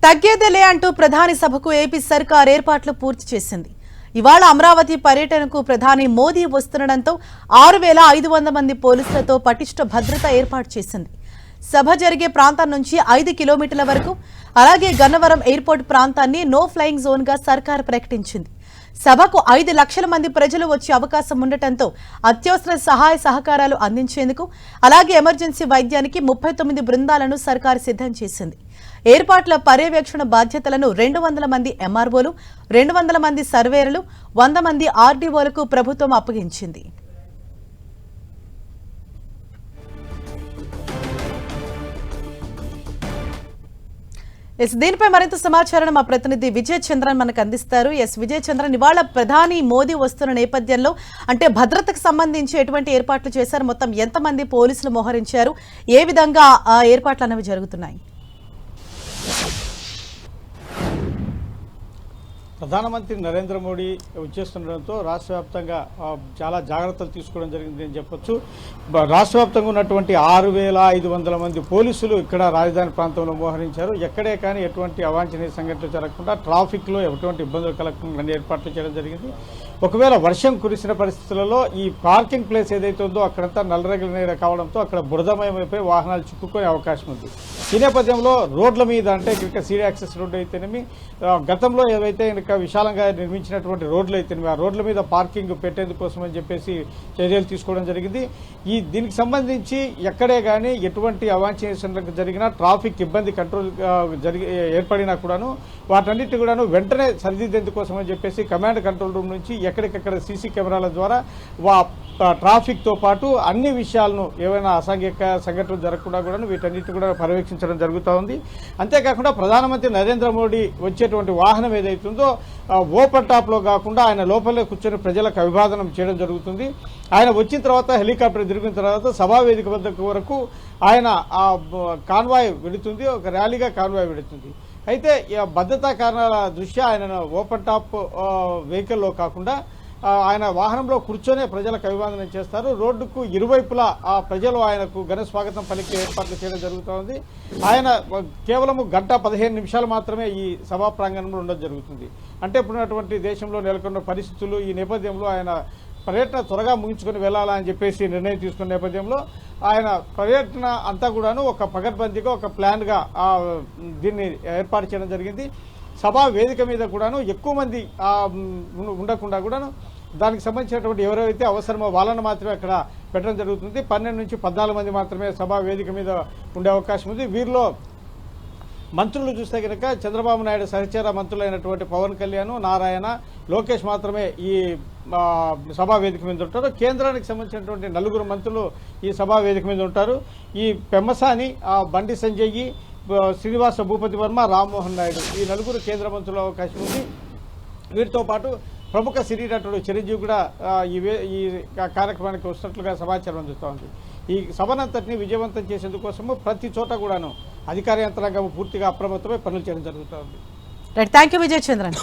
తగ్గేదేలే అంటూ ప్రధాని సభకు ఏపీ సర్కార్ ఏర్పాట్లు పూర్తి చేసింది. ఇవాళ అమరావతి పర్యటనకు ప్రధాని మోదీ వస్తుండటంతో 6,500 మంది పోలీసులతో పటిష్ట భద్రత ఏర్పాటు చేసింది. సభ జరిగే ప్రాంతం నుంచి 5 కిలోమీటర్ల వరకు, అలాగే గన్నవరం ఎయిర్పోర్ట్ ప్రాంతాన్ని నో ఫ్లయింగ్ జోన్ గా సర్కార్ ప్రకటించింది. సభకు 5 లక్షల మంది ప్రజలు వచ్చే అవకాశం ఉండటంతో అత్యవసర సహాయ సహకారాలు అందించేందుకు, అలాగే ఎమర్జెన్సీ వైద్యానికి 39 బృందాలను సర్కార్ సిద్ధం చేసింది. ఏర్పాట్ల పర్యవేక్షణ బాధ్యతలను 200 మంది ఎంఆర్ఓలు, 200 మంది సర్వేయర్లు, 100 మంది ఆర్డీఓలకు ప్రభుత్వం అప్పగించింది. దీనిపై మరింత సమాచారం మా ప్రతినిధి విజయ్ చంద్రన్ మనకు అందిస్తారు. విజయ్ చంద్రన్, ఇవాళ ప్రధాని మోదీ వస్తున్న నేపథ్యంలో అంటే భద్రతకు సంబంధించి ఎటువంటి ఏర్పాట్లు చేశారు? మొత్తం ఎంతమంది పోలీసులు మోహరించారు? ఏ విధంగా ఏర్పాట్లు అనేవి జరుగుతున్నాయి? ప్రధానమంత్రి నరేంద్ర మోడీ వచ్చేస్తుండడంతో రాష్ట్ర వ్యాప్తంగా చాలా జాగ్రత్తలు తీసుకోవడం జరిగింది అని చెప్పొచ్చు. రాష్ట్ర వ్యాప్తంగా ఉన్నటువంటి 6,500 మంది పోలీసులు ఇక్కడ రాజధాని ప్రాంతంలో మోహరించారు. ఎక్కడే కానీ ఎటువంటి అవాంఛనీయ సంఘటనలు జరగకుండా, ట్రాఫిక్లో ఎటువంటి ఇబ్బందులు కలగకుండా అన్ని ఏర్పాట్లు చేయడం జరిగింది. ఒకవేళ వర్షం కురిసిన పరిస్థితులలో ఈ పార్కింగ్ ప్లేస్ ఏదైతే ఉందో అక్కడంతా నల్లరేగల నీరు కావడంతో అక్కడ బురదమయమైపోయి వాహనాలు చిక్కుకునే అవకాశం ఉంది. ఈ నేపథ్యంలో రోడ్ల మీద అంటే ఇక్కడ సీడీ యాక్సెస్ రోడ్డు అయితేనేమి, గతంలో ఏవైతే ఇంకా విశాలంగా నిర్మించినటువంటి రోడ్లు అయితేనేమి ఆ రోడ్ల మీద పార్కింగ్ పెట్టేందుకోసం అని చెప్పేసి చర్యలు తీసుకోవడం జరిగింది. దీనికి సంబంధించి ఎక్కడే కానీ ఎటువంటి అవాంఛనీయ సంఘటనలు జరిగినా, ట్రాఫిక్ ఇబ్బంది కంట్రోల్ ఏర్పడినా కూడాను వాటన్నిటి కూడాను వెంటనే సరిదిద్దేందుకోసం అని చెప్పేసి కమాండ్ కంట్రోల్ రూమ్ నుంచి ఎక్కడికక్కడ సీసీ కెమెరాల ద్వారా ట్రాఫిక్తో పాటు అన్ని విషయాలను ఏవైనా అసాంఘిక సంఘటనలు జరగకుండా కూడా వీటన్నిటి కూడా పర్యవేక్షించడం జరుగుతూ ఉంది. అంతేకాకుండా ప్రధానమంత్రి నరేంద్ర మోడీ వచ్చేటువంటి వాహనం ఏదైతుందో ఓపెన్ టాప్లో కాకుండా ఆయన లోపలే కూర్చొని ప్రజలకు అభివాదనం చేయడం జరుగుతుంది. ఆయన వచ్చిన తర్వాత హెలికాప్టర్ తిరిగిన తర్వాత సభావేదిక వరకు ఆయన కాన్వాయ్ వెళుతుంది, ఒక ర్యాలీగా కాన్వాయ్ వెళుతుంది. అయితే భద్రతా కారణాల దృష్ట్యా ఆయన ఓపెన్ టాప్ వెహికల్లో కాకుండా ఆయన వాహనంలో కూర్చొనే ప్రజలకు అభివాదనం చేస్తారు. రోడ్డుకు ఇరువైపులా ఆ ప్రజలు ఆయనకు ఘన స్వాగతం పలికే ఏర్పాట్లు చేయడం జరుగుతోంది. ఆయన కేవలం 1:15 నిమిషాలు మాత్రమే ఈ సభా ప్రాంగణంలో ఉండడం జరుగుతుంది. అంటే ఇప్పుడున్నటువంటి దేశంలో నెలకొన్న పరిస్థితులు ఈ నేపథ్యంలో ఆయన పర్యటన త్వరగా ముగించుకొని వెళ్లాలని చెప్పేసి నిర్ణయం తీసుకున్న నేపథ్యంలో ఆయన పర్యటన అంతా కూడాను ఒక పకడ్బందీగా, ఒక ప్లాన్గా దీన్ని ఏర్పాటు చేయడం జరిగింది. సభా వేదిక మీద కూడాను ఎక్కువ మంది ఉండకుండా కూడాను దానికి సంబంధించినటువంటి ఎవరైతే అవసరమో వాళ్ళను మాత్రమే అక్కడ పెట్టడం జరుగుతుంది. 12 నుంచి 14 మంది మాత్రమే సభా వేదిక మీద ఉండే అవకాశం ఉంది. వీరిలో మంత్రులు చూస్తే కనుక చంద్రబాబు నాయుడు సహచర మంత్రులైనటువంటి పవన్ కళ్యాణ్, నారాయణ, లోకేష్ మాత్రమే ఈ సభా వేదిక మీద ఉంటారు. కేంద్రానికి సంబంధించినటువంటి 4 మంత్రులు ఈ సభా వేదిక మీద ఉంటారు. ఈ పెమ్మసాని, బండి సంజయ్, శ్రీనివాస భూపతి వర్మ, రామ్మోహన్ నాయుడు ఈ 4 కేంద్ర మంత్రుల అవకాశం ఉంది. వీరితో పాటు ప్రముఖ సినీ నటుడు చిరంజీవి కూడా ఈ కార్యక్రమానికి వస్తున్నట్లుగా సమాచారం అందుతోంది. ఈ సభనంతటిని విజయవంతం చేసేందుకోసము ప్రతి చోట కూడాను అధికార యంత్రాంగం పూర్తిగా అప్రమత్తమై పనులు చేయడం జరుగుతోంది. థాంక్యూ విజయ్ చంద్రన్.